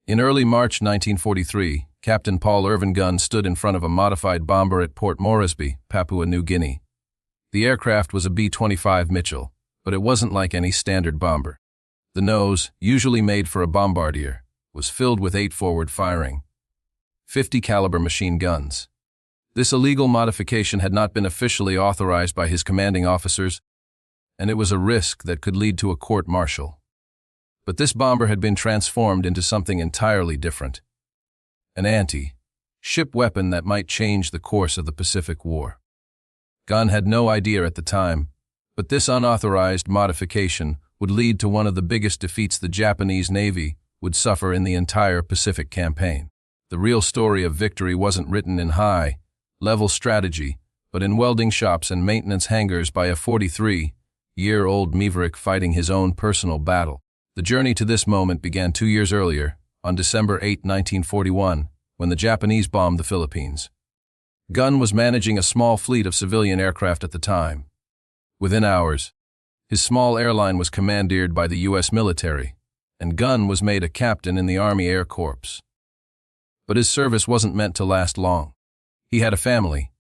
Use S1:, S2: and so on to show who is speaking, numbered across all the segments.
S1: In early March 1943, Captain Paul Irvin Gunn stood in front of a modified bomber at Port Moresby, Papua New Guinea. The aircraft was a B-25 Mitchell, but it wasn't like any standard bomber. The nose, usually made for a bombardier, was filled with 8 forward-firing, 50-caliber machine guns. This illegal modification had not been officially authorized by his commanding officers, and it was a risk that could lead to a court-martial. But this bomber had been transformed into something entirely different. An anti-ship weapon that might change the course of the Pacific War. Gunn had no idea at the time, but this unauthorized modification would lead to one of the biggest defeats the Japanese Navy would suffer in the entire Pacific campaign. The real story of victory wasn't written in high-level strategy, but in welding shops and maintenance hangars by a 43-year-old maverick fighting his own personal battle. The journey to this moment began 2 years earlier, on December 8, 1941, when the Japanese bombed the Philippines. Gunn was managing a small fleet of civilian aircraft at the time. Within hours, his small airline was commandeered by the U.S. military, and Gunn was made a captain in the Army Air Corps. But his service wasn't meant to last long. He had a family,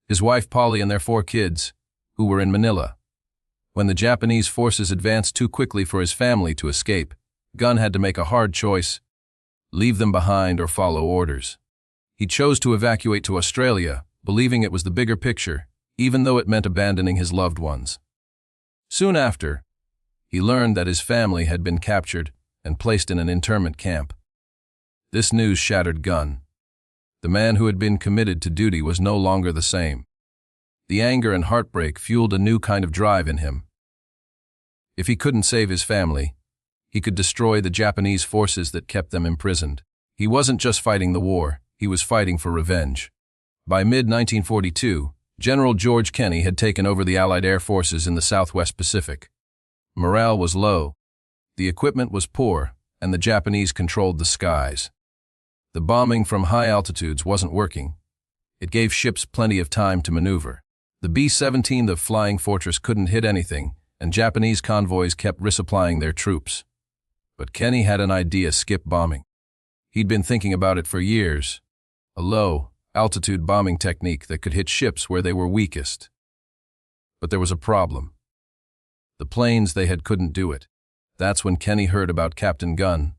S1: his wife Polly and their 4 kids, who were in Manila. When the Japanese forces advanced too quickly for his family to escape, Gunn had to make a hard choice: leave them behind or follow orders. He chose to evacuate to Australia, believing it was the bigger picture, even though it meant abandoning his loved ones. Soon after, he learned that his family had been captured and placed in an internment camp. This news shattered Gunn. The man who had been committed to duty was no longer the same. The anger and heartbreak fueled a new kind of drive in him. If he couldn't save his family, he could destroy the Japanese forces that kept them imprisoned. He wasn't just fighting the war, he was fighting for revenge. By mid-1942, General George Kenney had taken over the Allied air forces in the Southwest Pacific. Morale was low, the equipment was poor, and the Japanese controlled the skies. The bombing from high altitudes wasn't working. It gave ships plenty of time to maneuver. The B-17, the Flying Fortress, couldn't hit anything, and Japanese convoys kept resupplying their troops. But Kenney had an idea: skip bombing. He'd been thinking about it for years. A low-altitude bombing technique that could hit ships where they were weakest. But there was a problem. The planes they had couldn't do it. That's when Kenney heard about Captain Gunn.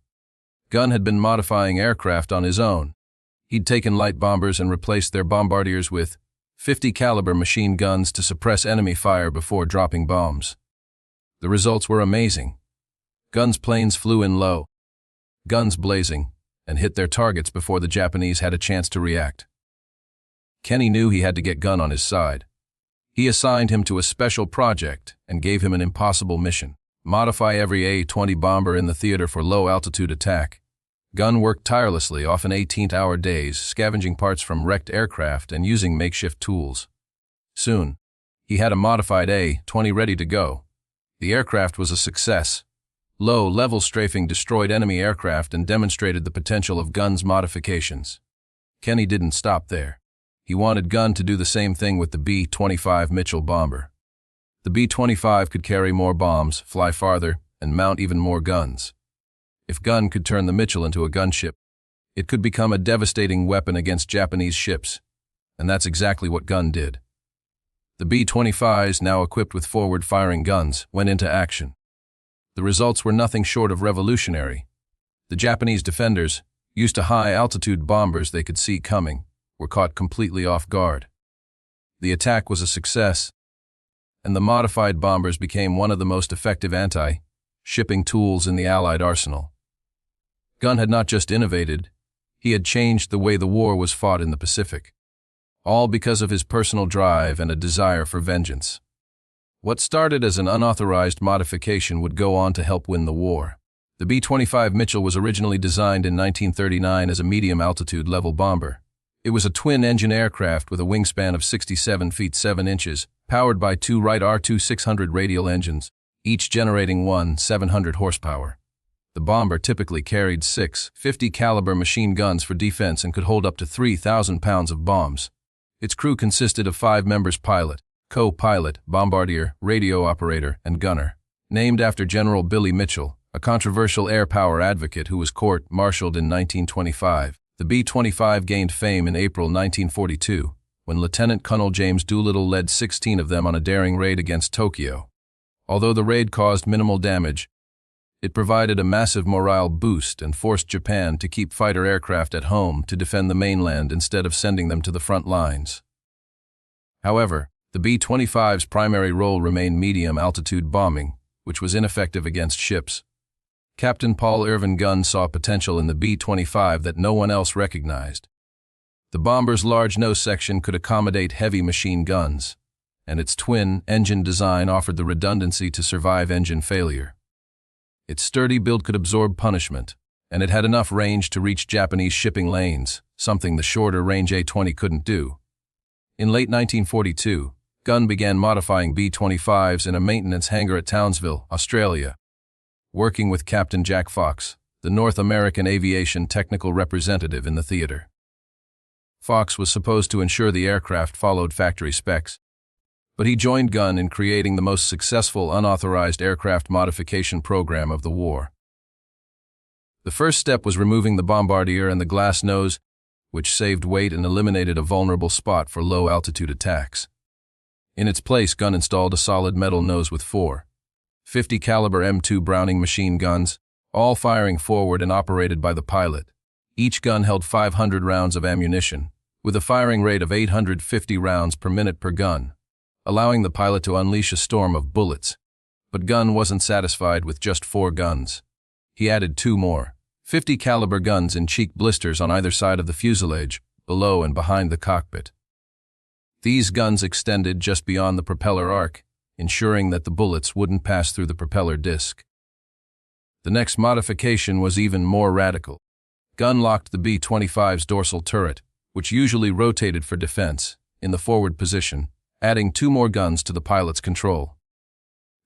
S1: Gunn had been modifying aircraft on his own. He'd taken light bombers and replaced their bombardiers with 50-caliber machine guns to suppress enemy fire before dropping bombs. The results were amazing. Gunn's planes flew in low, guns blazing, and hit their targets before the Japanese had a chance to react. Kenney knew he had to get Gunn on his side. He assigned him to a special project and gave him an impossible mission: modify every A-20 bomber in the theater for low-altitude attack. Gunn worked tirelessly, often 18-hour days, scavenging parts from wrecked aircraft and using makeshift tools. Soon, he had a modified A-20 ready to go. The aircraft was a success. Low-level strafing destroyed enemy aircraft and demonstrated the potential of Gunn's modifications. Kenney didn't stop there. He wanted Gunn to do the same thing with the B-25 Mitchell bomber. The B-25 could carry more bombs, fly farther, and mount even more guns. If Gunn could turn the Mitchell into a gunship, it could become a devastating weapon against Japanese ships, and that's exactly what Gunn did. The B-25s, now equipped with forward-firing guns, went into action. The results were nothing short of revolutionary. The Japanese defenders, used to high-altitude bombers they could see coming, were caught completely off guard. The attack was a success, and the modified bombers became one of the most effective anti-shipping tools in the Allied arsenal. Gunn had not just innovated, he had changed the way the war was fought in the Pacific. All because of his personal drive and a desire for vengeance. What started as an unauthorized modification would go on to help win the war. The B-25 Mitchell was originally designed in 1939 as a medium-altitude level bomber. It was a twin-engine aircraft with a wingspan of 67 feet 7 inches, powered by 2 Wright R-2 radial engines, each generating 700 horsepower. The bomber typically carried 6 50-caliber machine guns for defense and could hold up to 3,000 pounds of bombs. Its crew consisted of 5 members: pilot, co-pilot, bombardier, radio operator, and gunner. Named after General Billy Mitchell, a controversial air power advocate who was court-martialed in 1925. The B-25 gained fame in April 1942, when Lieutenant Colonel James Doolittle led 16 of them on a daring raid against Tokyo. Although the raid caused minimal damage, it provided a massive morale boost and forced Japan to keep fighter aircraft at home to defend the mainland instead of sending them to the front lines. However, the B-25's primary role remained medium-altitude bombing, which was ineffective against ships. Captain Paul Irvin Gunn saw potential in the B-25 that no one else recognized. The bomber's large nose section could accommodate heavy machine guns, and its twin-engine design offered the redundancy to survive engine failure. Its sturdy build could absorb punishment, and it had enough range to reach Japanese shipping lanes, something the shorter-range A-20 couldn't do. In late 1942, Gunn began modifying B-25s in a maintenance hangar at Townsville, Australia, working with Captain Jack Fox, the North American aviation technical representative in the theater. Fox was supposed to ensure the aircraft followed factory specs, but he joined Gunn in creating the most successful unauthorized aircraft modification program of the war. The first step was removing the bombardier and the glass nose, which saved weight and eliminated a vulnerable spot for low-altitude attacks. In its place, Gunn installed a solid metal nose with four 50 caliber M2 Browning machine guns, all firing forward and operated by the pilot. Each gun held 500 rounds of ammunition, with a firing rate of 850 rounds per minute per gun, allowing the pilot to unleash a storm of bullets. But Gunn wasn't satisfied with just 4 guns. He added 2 more 50 caliber guns in cheek blisters on either side of the fuselage, below and behind the cockpit. These guns extended just beyond the propeller arc, ensuring that the bullets wouldn't pass through the propeller disc. The next modification was even more radical. Gunn locked the B-25's dorsal turret, which usually rotated for defense, in the forward position, adding 2 more guns to the pilot's control.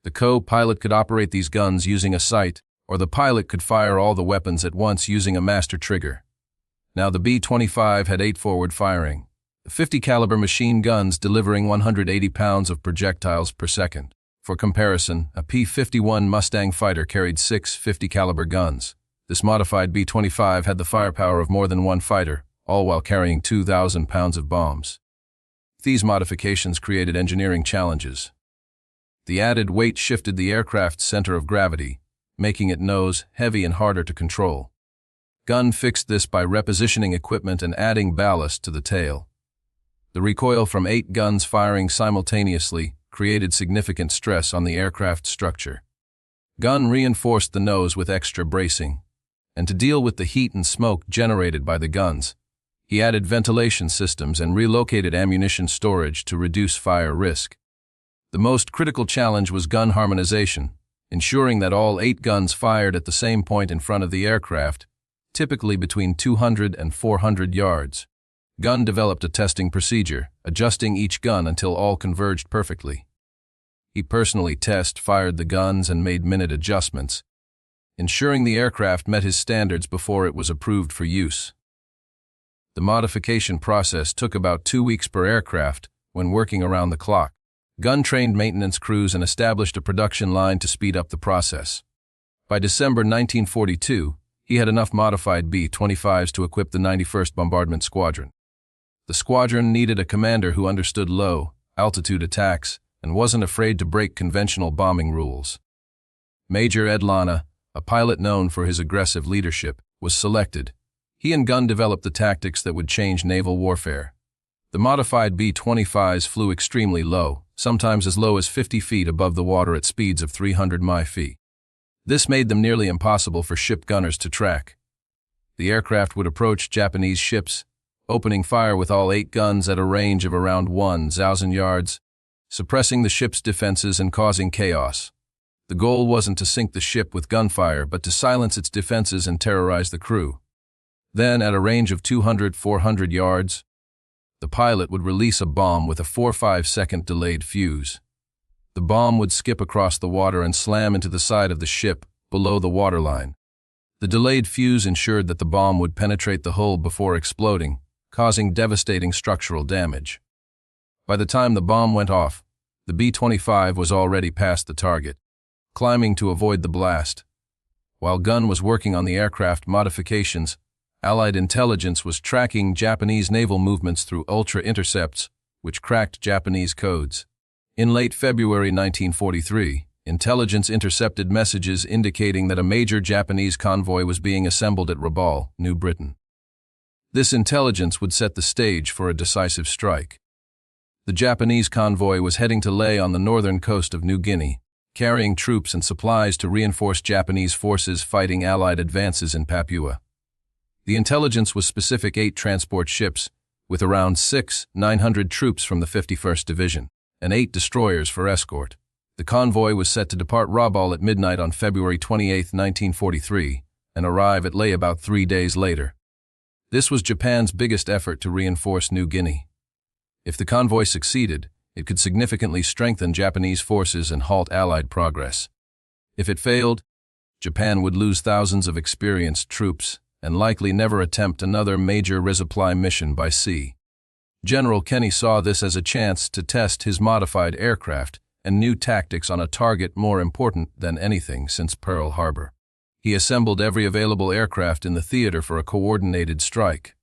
S1: The co-pilot could operate these guns using a sight, or the pilot could fire all the weapons at once using a master trigger. Now the B-25 had 8 forward firing, 50 caliber machine guns delivering 180 pounds of projectiles per second. For comparison, a P-51 Mustang fighter carried 6 50 caliber guns. This modified B-25 had the firepower of more than one fighter, all while carrying 2,000 pounds of bombs. These modifications created engineering challenges. The added weight shifted the aircraft's center of gravity, making it nose heavy and harder to control. Gunn fixed this by repositioning equipment and adding ballast to the tail. The recoil from 8 guns firing simultaneously created significant stress on the aircraft's structure. Gunn reinforced the nose with extra bracing, and to deal with the heat and smoke generated by the guns, he added ventilation systems and relocated ammunition storage to reduce fire risk. The most critical challenge was gun harmonization, ensuring that all 8 guns fired at the same point in front of the aircraft, typically between 200 and 400 yards. Gunn developed a testing procedure, adjusting each gun until all converged perfectly. He personally fired the guns and made minute adjustments, ensuring the aircraft met his standards before it was approved for use. The modification process took about 2 weeks per aircraft when working around the clock. Gunn trained maintenance crews and established a production line to speed up the process. By December 1942, he had enough modified B-25s to equip the 91st Bombardment Squadron. The squadron needed a commander who understood low-altitude attacks and wasn't afraid to break conventional bombing rules. Major Ed Lana, a pilot known for his aggressive leadership, was selected. He and Gunn developed the tactics that would change naval warfare. The modified B-25s flew extremely low, sometimes as low as 50 feet above the water at speeds of 300 mph. This made them nearly impossible for ship gunners to track. The aircraft would approach Japanese ships, opening fire with all 8 guns at a range of around 1,000 yards, suppressing the ship's defenses and causing chaos. The goal wasn't to sink the ship with gunfire, but to silence its defenses and terrorize the crew. Then, at a range of 200-400 yards, the pilot would release a bomb with a 4-5 second delayed fuse. The bomb would skip across the water and slam into the side of the ship below the waterline. The delayed fuse ensured that the bomb would penetrate the hull before exploding, causing devastating structural damage. By the time the bomb went off, the B-25 was already past the target, climbing to avoid the blast. While Gunn was working on the aircraft modifications, Allied intelligence was tracking Japanese naval movements through ultra-intercepts, which cracked Japanese codes. In late February 1943, intelligence intercepted messages indicating that a major Japanese convoy was being assembled at Rabaul, New Britain. This intelligence would set the stage for a decisive strike. The Japanese convoy was heading to Lae on the northern coast of New Guinea, carrying troops and supplies to reinforce Japanese forces fighting Allied advances in Papua. The intelligence was specific 8 transport ships, with around 900 troops from the 51st Division, and 8 destroyers for escort. The convoy was set to depart Rabaul at midnight on February 28, 1943, and arrive at Lae about 3 days later. This was Japan's biggest effort to reinforce New Guinea. If the convoy succeeded, it could significantly strengthen Japanese forces and halt Allied progress. If it failed, Japan would lose thousands of experienced troops and likely never attempt another major resupply mission by sea. General Kenny saw this as a chance to test his modified aircraft and new tactics on a target more important than anything since Pearl Harbor. He assembled every available aircraft in the theater for a coordinated strike.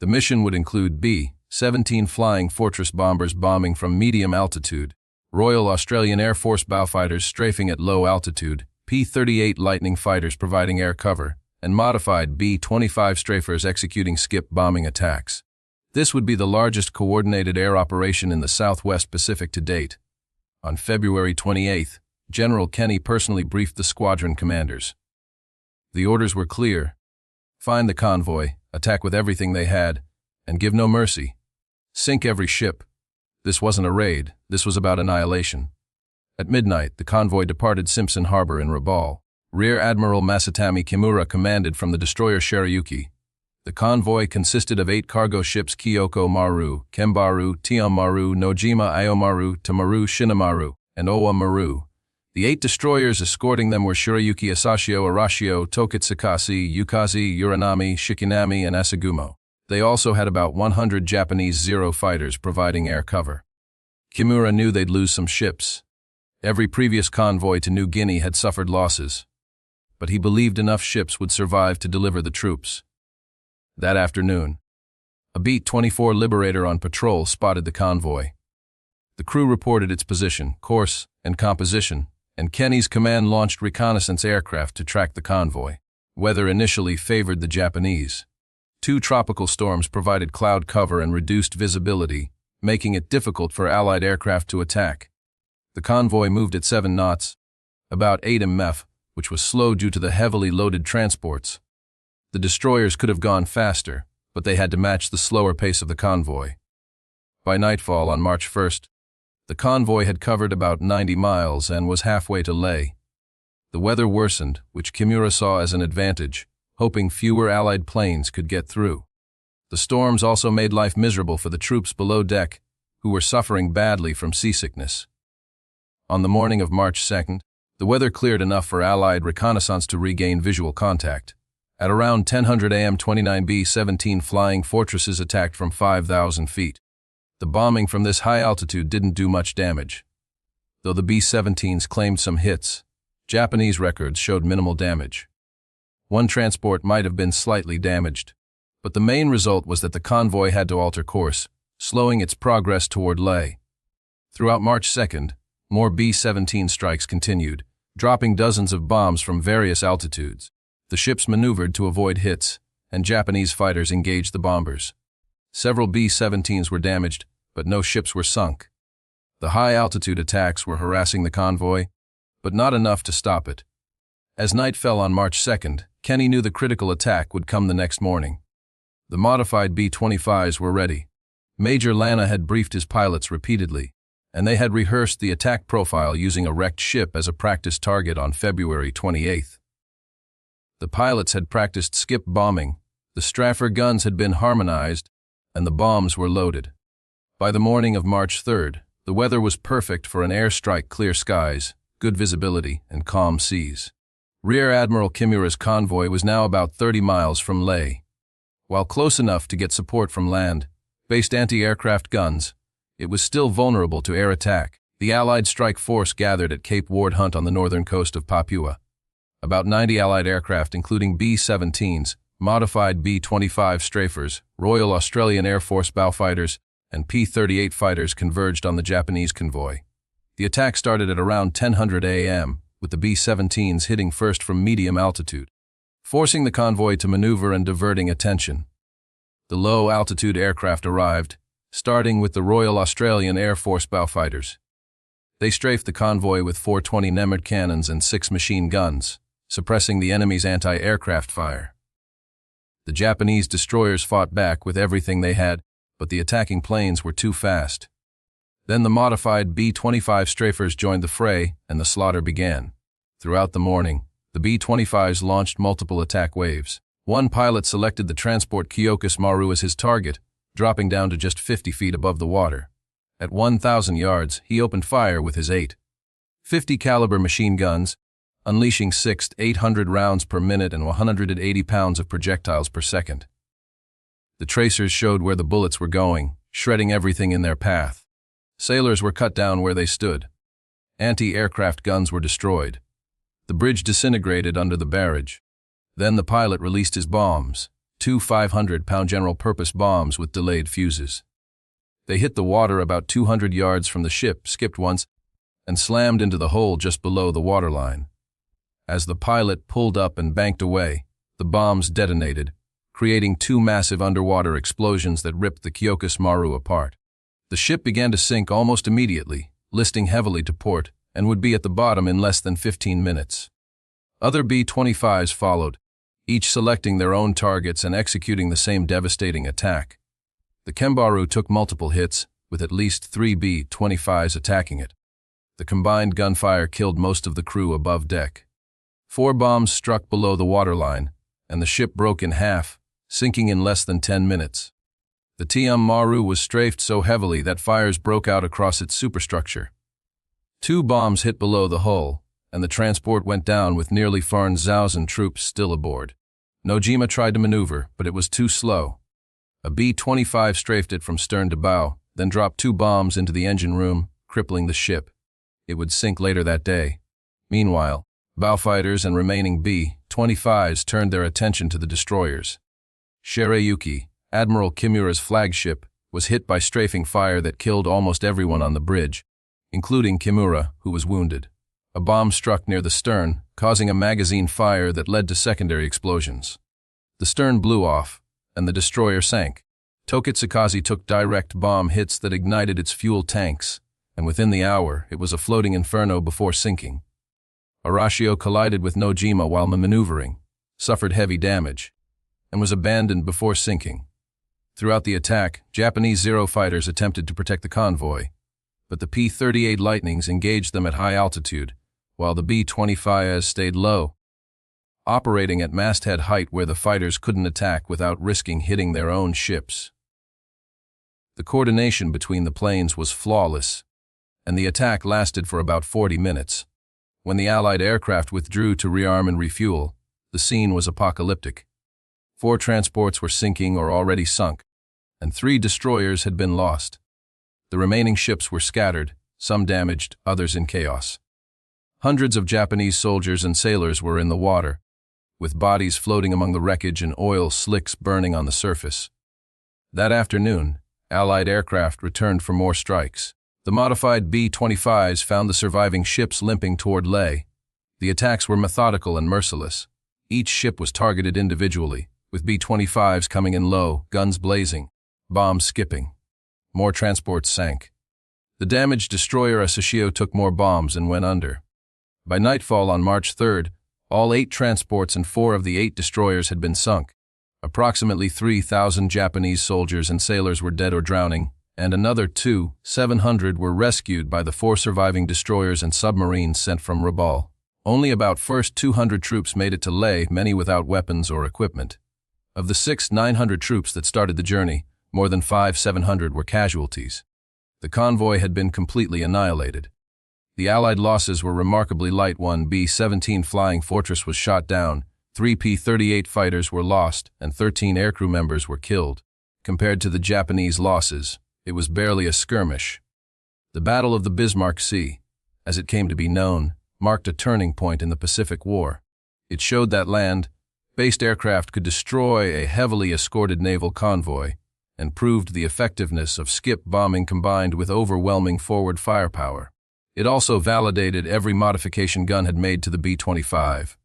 S1: The mission would include B-17 Flying Fortress bombers bombing from medium altitude, Royal Australian Air Force Bowfighters strafing at low altitude, P-38 Lightning fighters providing air cover, and modified B-25 strafers executing skip bombing attacks. This would be the largest coordinated air operation in the Southwest Pacific to date. On February 28, General Kenny personally briefed the squadron commanders. The orders were clear: find the convoy, attack with everything they had, and give no mercy. Sink every ship. This wasn't a raid, this was about annihilation. At midnight, the convoy departed Simpson Harbor in Rabaul. Rear Admiral Masatami Kimura commanded from the destroyer Shirayuki. The convoy consisted of 8 cargo ships: Kyoko Maru, Kembaru, Tiom Maru, Nojima Aomaru, Tamaru Shinamaru, and Owa Maru. The 8 destroyers escorting them were Shirayuki, Asashio, Arashio, Tokitsukasi, Yukazi, Uranami, Shikinami, and Asagumo. They also had about 100 Japanese Zero fighters providing air cover. Kimura knew they'd lose some ships. Every previous convoy to New Guinea had suffered losses, but he believed enough ships would survive to deliver the troops. That afternoon, a B-24 Liberator on patrol spotted the convoy. The crew reported its position, course, and composition, and Kenny's command launched reconnaissance aircraft to track the convoy. Weather initially favored the Japanese. 2 tropical storms provided cloud cover and reduced visibility, making it difficult for Allied aircraft to attack. The convoy moved at 7 knots, about 8 mph, which was slow due to the heavily loaded transports. The destroyers could have gone faster, but they had to match the slower pace of the convoy. By nightfall on March 1st, the convoy had covered about 90 miles and was halfway to Lae. The weather worsened, which Kimura saw as an advantage, hoping fewer Allied planes could get through. The storms also made life miserable for the troops below deck, who were suffering badly from seasickness. On the morning of March 2nd, the weather cleared enough for Allied reconnaissance to regain visual contact. At around 10:00 a.m., 29 B-17 Flying Fortresses attacked from 5,000 feet. The bombing from this high altitude didn't do much damage. Though the B-17s claimed some hits, Japanese records showed minimal damage. One transport might have been slightly damaged, but the main result was that the convoy had to alter course, slowing its progress toward Lae. Throughout March 2nd, more B-17 strikes continued, dropping dozens of bombs from various altitudes. The ships maneuvered to avoid hits, and Japanese fighters engaged the bombers. Several B-17s were damaged, but no ships were sunk. The high-altitude attacks were harassing the convoy, but not enough to stop it. As night fell on March 2nd, Kenny knew the critical attack would come the next morning. The modified B-25s were ready. Major Lana had briefed his pilots repeatedly, and they had rehearsed the attack profile using a wrecked ship as a practice target on February 28th. The pilots had practiced skip bombing, the Straffer guns had been harmonized, and the bombs were loaded. By the morning of March 3rd, the weather was perfect for an airstrike: clear skies, good visibility, and calm seas. Rear Admiral Kimura's convoy was now about 30 miles from Lae. While close enough to get support from land-based anti-aircraft guns, it was still vulnerable to air attack. The Allied strike force gathered at Cape Ward Hunt on the northern coast of Papua. About 90 Allied aircraft, including B-17s, modified B-25 strafers, Royal Australian Air Force bowfighters, and P-38 fighters converged on the Japanese convoy. The attack started at around 10:00 a.m., with the B-17s hitting first from medium altitude, forcing the convoy to maneuver and diverting attention. The low-altitude aircraft arrived, starting with the Royal Australian Air Force bowfighters. They strafed the convoy with 420 Nemert cannons and 6 machine guns, suppressing the enemy's anti-aircraft fire. The Japanese destroyers fought back with everything they had, but the attacking planes were too fast. Then the modified B-25 strafers joined the fray, and the slaughter began. Throughout the morning, the B-25s launched multiple attack waves. One pilot selected the transport Kyokus Maru as his target, dropping down to just 50 feet above the water. At 1,000 yards, he opened fire with his 8.50 caliber machine guns, unleashing 6 to 800 rounds per minute and 180 pounds of projectiles per second. The tracers showed where the bullets were going, shredding everything in their path. Sailors were cut down where they stood. Anti-aircraft guns were destroyed. The bridge disintegrated under the barrage. Then the pilot released his bombs, 2 500-pound general-purpose bombs with delayed fuses. They hit the water about 200 yards from the ship, skipped once, and slammed into the hole just below the waterline. As the pilot pulled up and banked away, the bombs detonated, creating 2 massive underwater explosions that ripped the Kyokus Maru apart. The ship began to sink almost immediately, listing heavily to port, and would be at the bottom in less than 15 minutes. Other B-25s followed, each selecting their own targets and executing the same devastating attack. The Kembaru took multiple hits, with at least 3 B-25s attacking it. The combined gunfire killed most of the crew above deck. 4 bombs struck below the waterline, and the ship broke in half, sinking in less than 10 minutes. The Tiam Maru was strafed so heavily that fires broke out across its superstructure. 2 bombs hit below the hull, and the transport went down with nearly 4,000 troops still aboard. Nojima tried to maneuver, but it was too slow. A B-25 strafed it from stern to bow, then dropped 2 bombs into the engine room, crippling the ship. It would sink later that day. Meanwhile, bowfighters and remaining B-25s turned their attention to the destroyers. Shirayuki, Admiral Kimura's flagship, was hit by strafing fire that killed almost everyone on the bridge, including Kimura, who was wounded. A bomb struck near the stern, causing a magazine fire that led to secondary explosions. The stern blew off, and the destroyer sank. Tokitsukaze took direct bomb hits that ignited its fuel tanks, and within the hour, it was a floating inferno before sinking. Arashio collided with Nojima while maneuvering, suffered heavy damage, and was abandoned before sinking. Throughout the attack, Japanese Zero fighters attempted to protect the convoy, but the P-38 Lightnings engaged them at high altitude, while the B-25s stayed low, operating at masthead height where the fighters couldn't attack without risking hitting their own ships. The coordination between the planes was flawless, and the attack lasted for about 40 minutes. When the Allied aircraft withdrew to rearm and refuel, the scene was apocalyptic. 4 transports were sinking or already sunk, and 3 destroyers had been lost. The remaining ships were scattered, some damaged, others in chaos. Hundreds of Japanese soldiers and sailors were in the water, with bodies floating among the wreckage and oil slicks burning on the surface. That afternoon, Allied aircraft returned for more strikes. The modified B-25s found the surviving ships limping toward Leh. The attacks were methodical and merciless. Each ship was targeted individually, with B-25s coming in low, guns blazing, bombs skipping. More transports sank. The damaged destroyer Asashio took more bombs and went under. By nightfall on March 3rd, all 8 transports and 4 of the 8 destroyers had been sunk. Approximately 3,000 Japanese soldiers and sailors were dead or drowning, and another 700 were rescued by the 4 surviving destroyers and submarines sent from Rabaul. Only about first 200 troops made it to Leh, many without weapons or equipment. Of the 900 troops that started the journey, more than 700 were casualties. The convoy had been completely annihilated. The Allied losses were remarkably light. 1 B-17 Flying Fortress was shot down, 3 P-38 fighters were lost, and 13 aircrew members were killed. Compared to the Japanese losses, it was barely a skirmish. The Battle of the Bismarck Sea, as it came to be known, marked a turning point in the Pacific War. It showed that land-based aircraft could destroy a heavily escorted naval convoy and proved the effectiveness of skip bombing combined with overwhelming forward firepower. It also validated every modification gun had made to the B-25.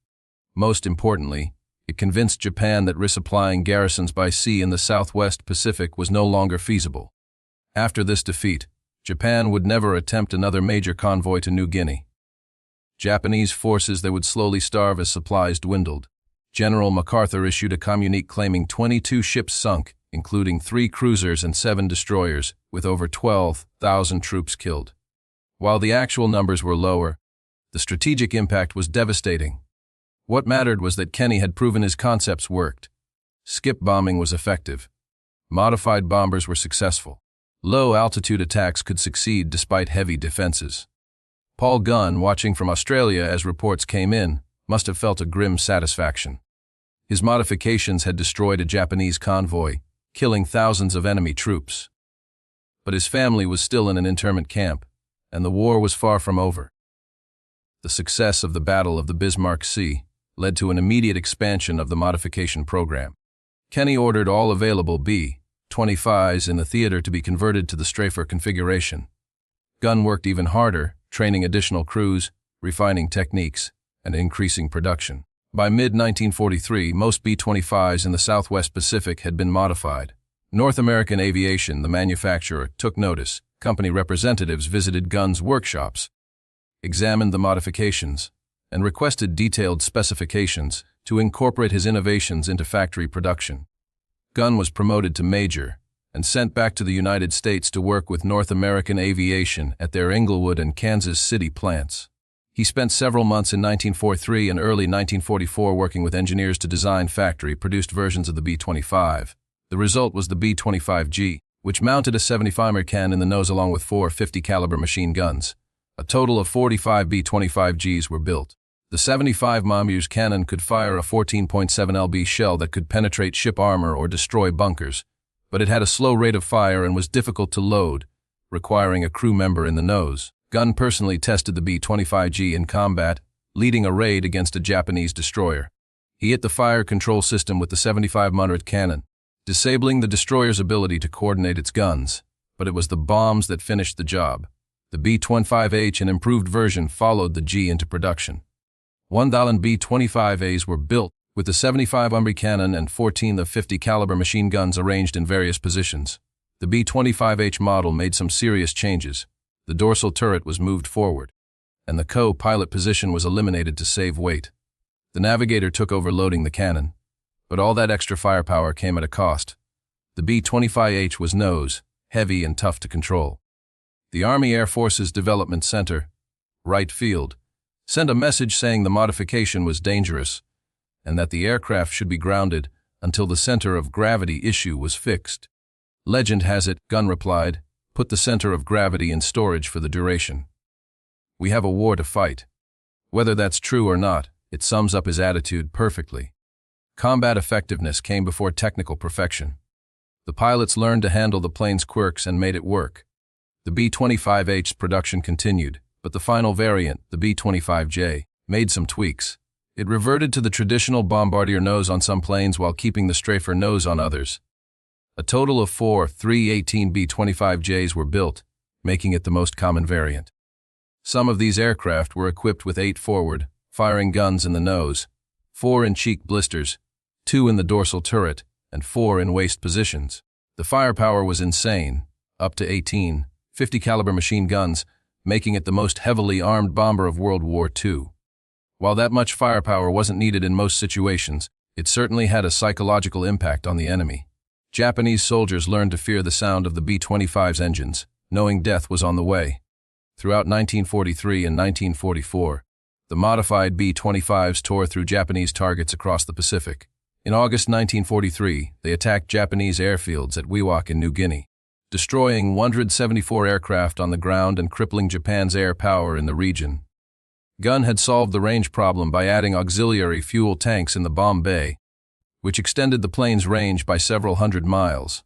S1: Most importantly, it convinced Japan that resupplying garrisons by sea in the Southwest Pacific was no longer feasible. After this defeat, Japan would never attempt another major convoy to New Guinea. Japanese forces that would slowly starve as supplies dwindled. General MacArthur issued a communique claiming 22 ships sunk, including 3 cruisers and 7 destroyers, with over 12,000 troops killed. While the actual numbers were lower, the strategic impact was devastating. What mattered was that Kenny had proven his concepts worked. Skip bombing was effective. Modified bombers were successful. Low-altitude attacks could succeed despite heavy defenses. Paul Gunn, watching from Australia as reports came in, must have felt a grim satisfaction. His modifications had destroyed a Japanese convoy, killing thousands of enemy troops. But his family was still in an internment camp, and the war was far from over. The success of the Battle of the Bismarck Sea led to an immediate expansion of the modification program. Kenny ordered all available B-25s in the theater to be converted to the Strafer configuration. Gunn worked even harder, training additional crews, refining techniques, and increasing production. By mid-1943, most B-25s in the Southwest Pacific had been modified. North American Aviation, the manufacturer, took notice. Company representatives visited Gunn's workshops, examined the modifications, and requested detailed specifications to incorporate his innovations into factory production. Gunn was promoted to major and sent back to the United States to work with North American Aviation at their Inglewood and Kansas City plants. He spent several months in 1943 and early 1944 working with engineers to design factory-produced versions of the B-25. The result was the B-25G, which mounted a 75mm cannon in the nose along with 4 50-caliber machine guns. A total of 45 B-25Gs were built. The 75mm cannon could fire a 14.7 lb shell that could penetrate ship armor or destroy bunkers, but it had a slow rate of fire and was difficult to load, requiring a crew member in the nose. Gunn personally tested the B-25G in combat, leading a raid against a Japanese destroyer. He hit the fire control system with the 75mm cannon, disabling the destroyer's ability to coordinate its guns, but it was the bombs that finished the job. The B-25H, an improved version, followed the G into production. 1,000 B-25As were built, with the 75mm cannon and 14 of 50-caliber machine guns arranged in various positions. The B-25H model made some serious changes. The dorsal turret was moved forward, and the co-pilot position was eliminated to save weight. The navigator took over loading the cannon, but all that extra firepower came at a cost. The B-25H was nose, heavy and tough to control. The Army Air Forces Development Center, Wright Field, sent a message saying the modification was dangerous and that the aircraft should be grounded until the center of gravity issue was fixed. Legend has it, Gunn replied, put the center of gravity in storage for the duration. We have a war to fight. Whether that's true or not, it sums up his attitude perfectly. Combat effectiveness came before technical perfection. The pilots learned to handle the plane's quirks and made it work. The B-25H's production continued, but the final variant, the B-25J, made some tweaks. It reverted to the traditional bombardier nose on some planes while keeping the Strafer nose on others. A total of 4 318 B-25Js were built, making it the most common variant. Some of these aircraft were equipped with 8 forward, firing guns in the nose, 4 in cheek blisters, 2 in the dorsal turret, and 4 in waist positions. The firepower was insane, up to 18 50-caliber machine guns, making it the most heavily armed bomber of World War II. While that much firepower wasn't needed in most situations, it certainly had a psychological impact on the enemy. Japanese soldiers learned to fear the sound of the B-25's engines, knowing death was on the way. Throughout 1943 and 1944, the modified B-25s tore through Japanese targets across the Pacific. In August 1943, they attacked Japanese airfields at Wewak in New Guinea, destroying 174 aircraft on the ground and crippling Japan's air power in the region. Gunn had solved the range problem by adding auxiliary fuel tanks in the bomb bay, which extended the plane's range by several hundred miles.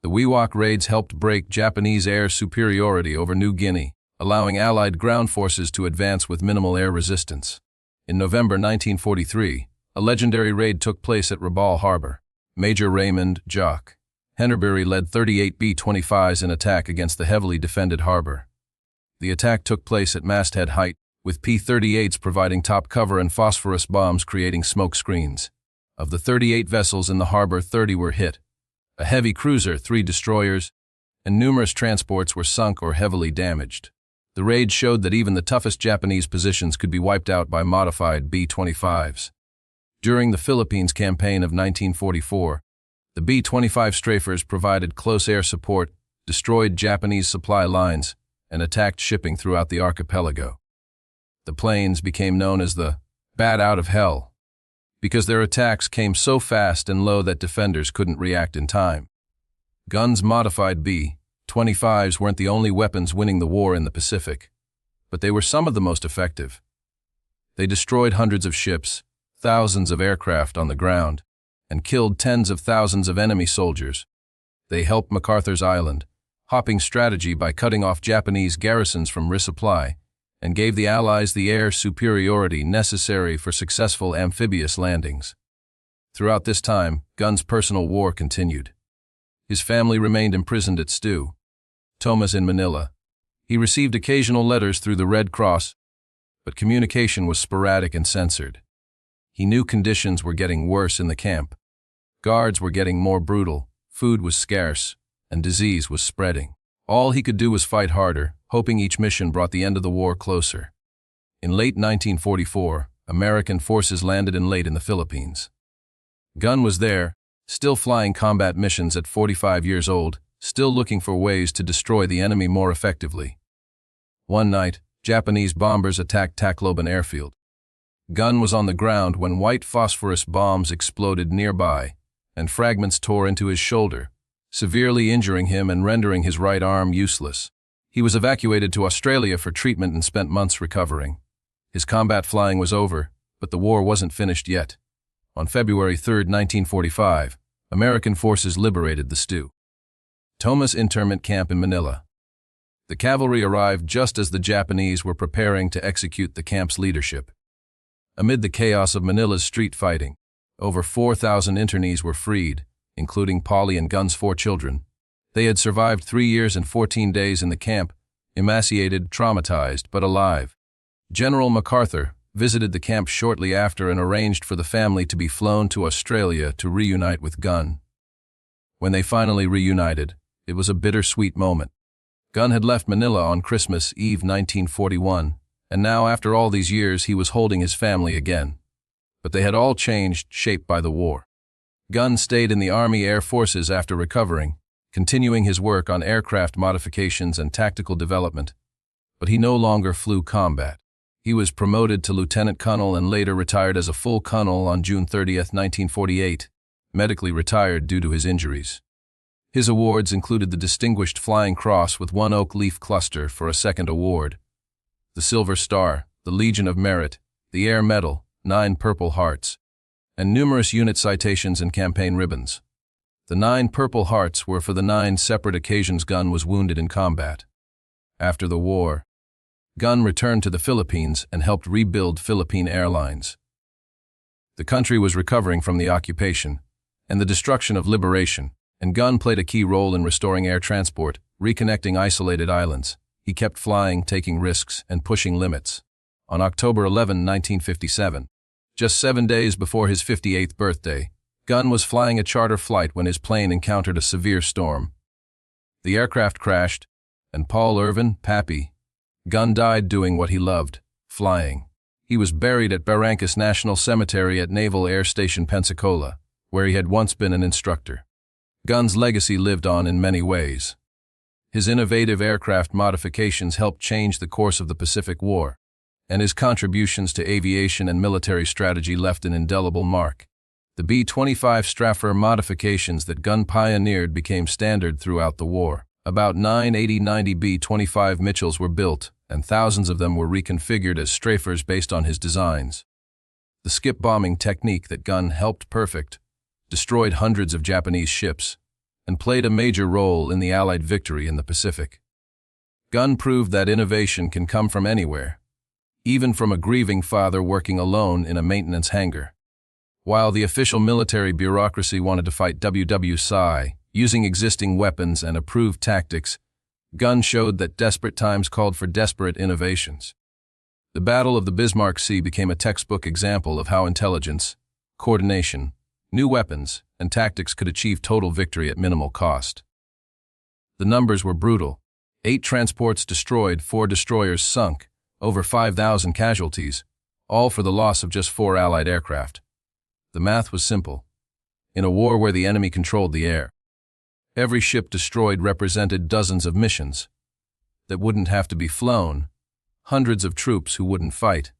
S1: The Wewak raids helped break Japanese air superiority over New Guinea, allowing Allied ground forces to advance with minimal air resistance. In November 1943, a legendary raid took place at Rabaul Harbor. Major Raymond Jock Hennerbury led 38 B-25s in attack against the heavily defended harbor. The attack took place at masthead height, with P-38s providing top cover and phosphorus bombs creating smoke screens. Of the 38 vessels in the harbor, 30 were hit. A heavy cruiser, 3 destroyers, and numerous transports were sunk or heavily damaged. The raid showed that even the toughest Japanese positions could be wiped out by modified B-25s. During the Philippines campaign of 1944, the B-25 strafers provided close air support, destroyed Japanese supply lines, and attacked shipping throughout the archipelago. The planes became known as the Bat Out of Hell, because their attacks came so fast and low that defenders couldn't react in time. Guns modified B-25s weren't the only weapons winning the war in the Pacific, but they were some of the most effective. They destroyed hundreds of ships, thousands of aircraft on the ground, and killed tens of thousands of enemy soldiers. They helped MacArthur's Island, hopping strategy by cutting off Japanese garrisons from resupply, and gave the Allies the air superiority necessary for successful amphibious landings. Throughout this time, Gunn's personal war continued. His family remained imprisoned at Stu. Thomas in Manila. He received occasional letters through the Red Cross, but communication was sporadic and censored. He knew conditions were getting worse in the camp. Guards were getting more brutal, food was scarce, and disease was spreading. All he could do was fight harder, hoping each mission brought the end of the war closer. In late 1944, American forces landed in Leyte in the Philippines. Gunn was there, still flying combat missions at 45 years old, still looking for ways to destroy the enemy more effectively. One night, Japanese bombers attacked Tacloban airfield. Gunn was on the ground when white phosphorus bombs exploded nearby, and fragments tore into his shoulder, severely injuring him and rendering his right arm useless. He was evacuated to Australia for treatment and spent months recovering. His combat flying was over, but the war wasn't finished yet. On February 3, 1945, American forces liberated the Stu. Thomas internment camp in Manila. The cavalry arrived just as the Japanese were preparing to execute the camp's leadership. Amid the chaos of Manila's street fighting, over 4,000 internees were freed, including Polly and Gunn's 4 children. They had survived 3 years and 14 days in the camp, emaciated, traumatized, but alive. General MacArthur visited the camp shortly after and arranged for the family to be flown to Australia to reunite with Gunn. When they finally reunited, it was a bittersweet moment. Gunn had left Manila on Christmas Eve 1941, and now after all these years he was holding his family again. But they had all changed, shaped by the war. Gunn stayed in the Army Air Forces after recovering, continuing his work on aircraft modifications and tactical development. But he no longer flew combat. He was promoted to lieutenant colonel and later retired as a full colonel on June 30, 1948, medically retired due to his injuries. His awards included the Distinguished Flying Cross with 1 oak leaf cluster for a second award, the Silver Star, the Legion of Merit, the Air Medal, 9 Purple Hearts, and numerous unit citations and campaign ribbons. The 9 Purple Hearts were for the 9 separate occasions Gunn was wounded in combat. After the war, Gunn returned to the Philippines and helped rebuild Philippine Airlines. The country was recovering from the occupation and the destruction of liberation, and Gunn played a key role in restoring air transport, reconnecting isolated islands. He kept flying, taking risks, and pushing limits. On October 11, 1957, just 7 days before his 58th birthday, Gunn was flying a charter flight when his plane encountered a severe storm. The aircraft crashed, and Paul Irvin, Pappy, Gunn died doing what he loved, flying. He was buried at Barrancas National Cemetery at Naval Air Station Pensacola, where he had once been an instructor. Gunn's legacy lived on in many ways. His innovative aircraft modifications helped change the course of the Pacific War, and his contributions to aviation and military strategy left an indelible mark. The B-25 Straffer modifications that Gunn pioneered became standard throughout the war. About 980-90 B-25 Mitchells were built, and thousands of them were reconfigured as strafers based on his designs. The skip bombing technique that Gunn helped perfect destroyed hundreds of Japanese ships and played a major role in the Allied victory in the Pacific. Gunn proved that innovation can come from anywhere, even from a grieving father working alone in a maintenance hangar. While the official military bureaucracy wanted to fight WWSI using existing weapons and approved tactics, Gunn showed that desperate times called for desperate innovations. The Battle of the Bismarck Sea became a textbook example of how intelligence, coordination, new weapons, and tactics could achieve total victory at minimal cost. The numbers were brutal. 8 transports destroyed, 4 destroyers sunk, over 5,000 casualties, all for the loss of just 4 Allied aircraft. The math was simple. In a war where the enemy controlled the air, every ship destroyed represented dozens of missions that wouldn't have to be flown, hundreds of troops who wouldn't fight,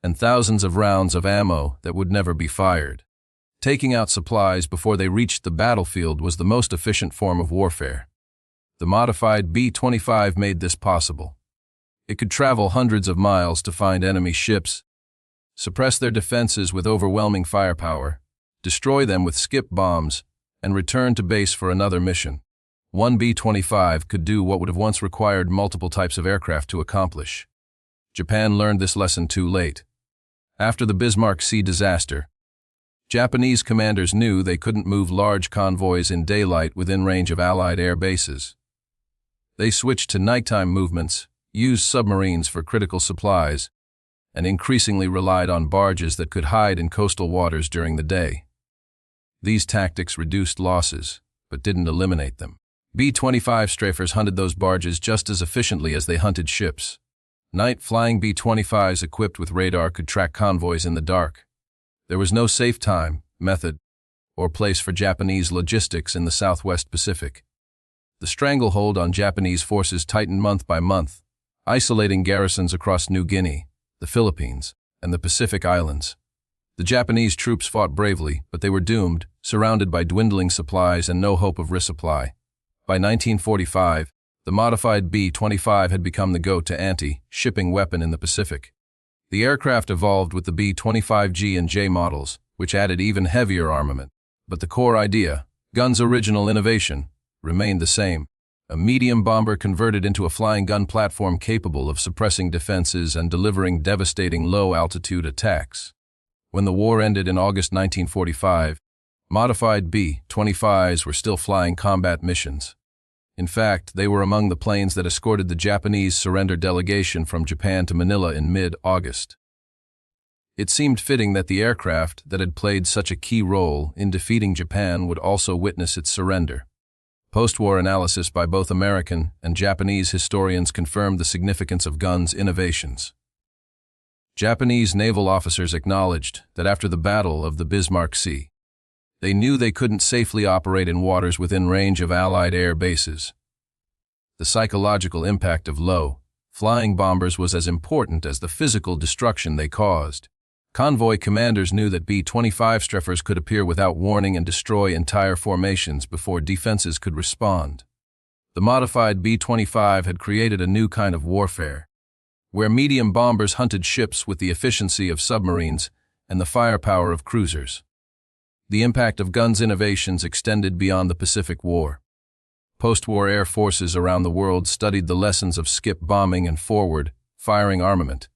S1: and thousands of rounds of ammo that would never be fired. Taking out supplies before they reached the battlefield was the most efficient form of warfare. The modified B-25 made this possible. It could travel hundreds of miles to find enemy ships, suppress their defenses with overwhelming firepower, destroy them with skip bombs, and return to base for another mission. One B-25 could do what would have once required multiple types of aircraft to accomplish. Japan learned this lesson too late. After the Bismarck Sea disaster, Japanese commanders knew they couldn't move large convoys in daylight within range of Allied air bases. They switched to nighttime movements, used submarines for critical supplies, and increasingly relied on barges that could hide in coastal waters during the day. These tactics reduced losses, but didn't eliminate them. B-25 strafers hunted those barges just as efficiently as they hunted ships. Night-flying B-25s equipped with radar could track convoys in the dark. There was no safe time, method, or place for Japanese logistics in the Southwest Pacific. The stranglehold on Japanese forces tightened month by month, isolating garrisons across New Guinea, the Philippines, and the Pacific Islands. The Japanese troops fought bravely, but they were doomed, surrounded by dwindling supplies and no hope of resupply. By 1945, the modified B-25 had become the go-to anti-shipping weapon in the Pacific. The aircraft evolved with the B-25G and J models, which added even heavier armament. But the core idea, Gunn's original innovation, remained the same. A medium bomber converted into a flying gun platform capable of suppressing defenses and delivering devastating low-altitude attacks. When the war ended in August 1945, modified B-25s were still flying combat missions. In fact, they were among the planes that escorted the Japanese surrender delegation from Japan to Manila in mid-August. It seemed fitting that the aircraft that had played such a key role in defeating Japan would also witness its surrender. Post-war analysis by both American and Japanese historians confirmed the significance of Gunn's innovations. Japanese naval officers acknowledged that after the Battle of the Bismarck Sea, they knew they couldn't safely operate in waters within range of Allied air bases. The psychological impact of low-flying bombers was as important as the physical destruction they caused. Convoy commanders knew that B-25 strafers could appear without warning and destroy entire formations before defenses could respond. The modified B-25 had created a new kind of warfare, where medium bombers hunted ships with the efficiency of submarines and the firepower of cruisers. The impact of Gunn's innovations extended beyond the Pacific War. Post-war air forces around the world studied the lessons of skip bombing and forward-firing armament.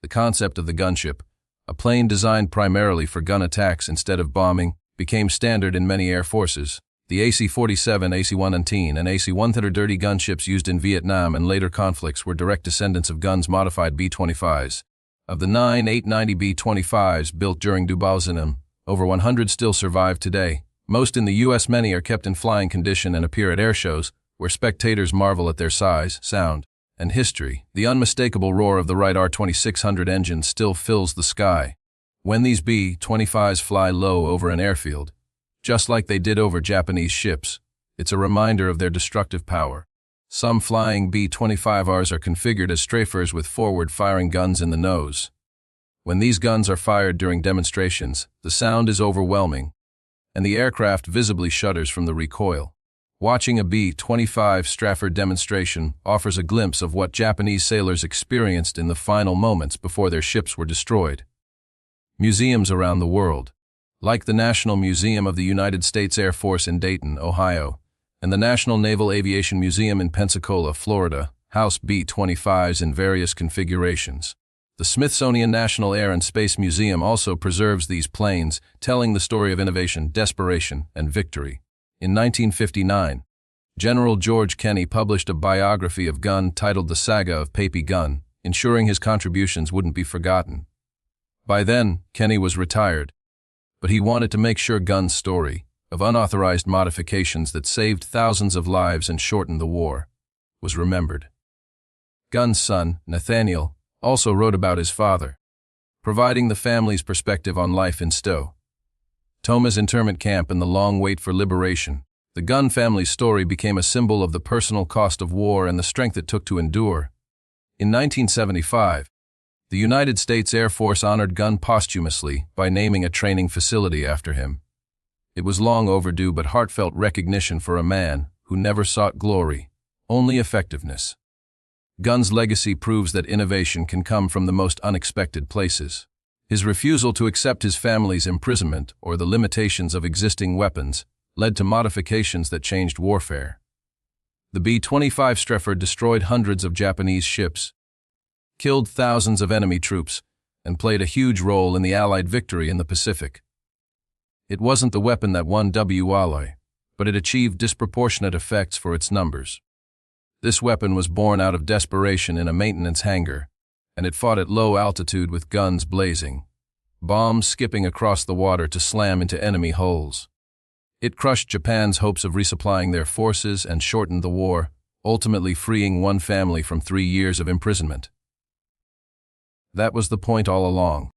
S1: The concept of the gunship, a plane designed primarily for gun attacks instead of bombing, became standard in many air forces. The AC-47, AC-119, and AC-130 gunships used in Vietnam and later conflicts were direct descendants of Gunn's modified B-25s. Of the 9 890 B-25s built during 2000, over 100 still survive today. Most in the U.S., many are kept in flying condition and appear at air shows, where spectators marvel at their size, sound, and history. The unmistakable roar of the Wright R-2600 engine still fills the sky. When these B-25s fly low over an airfield, just like they did over Japanese ships, it's a reminder of their destructive power. Some flying B-25Rs are configured as strafers with forward-firing guns in the nose. When these guns are fired during demonstrations, the sound is overwhelming, and the aircraft visibly shudders from the recoil. Watching a B-25 Strafer demonstration offers a glimpse of what Japanese sailors experienced in the final moments before their ships were destroyed. Museums around the world, like the National Museum of the United States Air Force in Dayton, Ohio, and the National Naval Aviation Museum in Pensacola, Florida, house B-25s in various configurations. The Smithsonian National Air and Space Museum also preserves these planes, telling the story of innovation, desperation, and victory. In 1959, General George Kenney published a biography of Gunn titled The Saga of Papy Gunn, ensuring his contributions wouldn't be forgotten. By then, Kenney was retired, but he wanted to make sure Gunn's story, of unauthorized modifications that saved thousands of lives and shortened the war, was remembered. Gunn's son, Nathaniel, also wrote about his father, providing the family's perspective on life in Stowe. Toma's internment camp and the long wait for liberation, the Gunn family's story became a symbol of the personal cost of war and the strength it took to endure. In 1975, the United States Air Force honored Gunn posthumously by naming a training facility after him. It was long overdue but heartfelt recognition for a man who never sought glory, only effectiveness. Gunn's legacy proves that innovation can come from the most unexpected places. His refusal to accept his family's imprisonment or the limitations of existing weapons led to modifications that changed warfare. The B-25 Streford destroyed hundreds of Japanese ships, killed thousands of enemy troops, and played a huge role in the Allied victory in the Pacific. It wasn't the weapon that won WALI, but it achieved disproportionate effects for its numbers. This weapon was born out of desperation in a maintenance hangar, and it fought at low altitude with guns blazing, bombs skipping across the water to slam into enemy hulls. It crushed Japan's hopes of resupplying their forces and shortened the war, ultimately freeing one family from 3 years of imprisonment. That was the point all along.